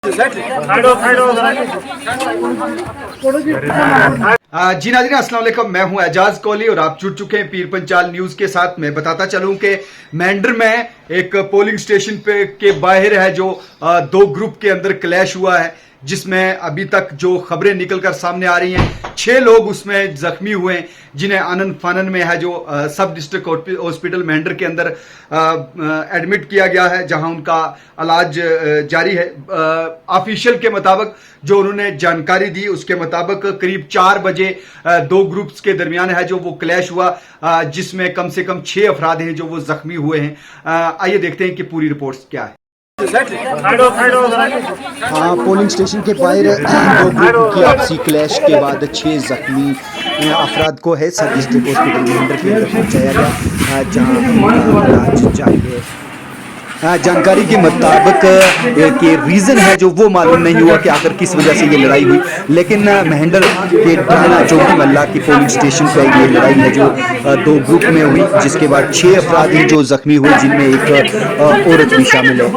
जी नाज़रीन, अस्सलाम वालेकुम। मैं हूं एजाज कोहली और आप जुड़ चुके हैं पीर पंचाल न्यूज के साथ। मैं बताता चलूं कि मेंढर में एक पोलिंग स्टेशन पे के बाहर है जो दो ग्रुप के अंदर क्लैश हुआ है, जिसमें अभी तक जो खबरें निकलकर सामने आ रही हैं 6 लोग उसमें जख्मी हुए हैं, जिन्हें आनंद फानन में है जो सब डिस्ट्रिक्ट हॉस्पिटल मेंढर के अंदर एडमिट किया गया है, जहां उनका इलाज जारी है। ऑफिशियल के मुताबिक जो उन्होंने जानकारी दी उसके मुताबिक करीब 4 बजे दो ग्रुप्स के दरमियान है जो वो क्लैश हुआ, जिसमें कम से कम 6 अफराद हैं जो वो जख्मी हुए हैं। आइए देखते हैं कि पूरी रिपोर्ट क्या है। हाँ, पोलिंग स्टेशन के बाहर दो ग्रुप की आपसी क्लैश के बाद 6 जख्मी अफराद को है सब डिस्ट्रिक्ट हॉस्पिटल मेंढर के अंदर पहुंचाया गया, जहां इलाज जारी है। जानकारी के मुताबिक के रीज़न है जो वो मालूम नहीं हुआ कि आखिर किस वजह से ये लड़ाई हुई, लेकिन मेंढर के डाना चौकी मल्ला की पोलिंग स्टेशन पर ये लड़ाई है जो दो ग्रुप में हुई, जिसके बाद 6 अफराद हैं जो जख्मी हुए, जिनमें एक औरत भी शामिल है।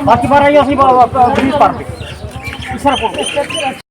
बाकी बारा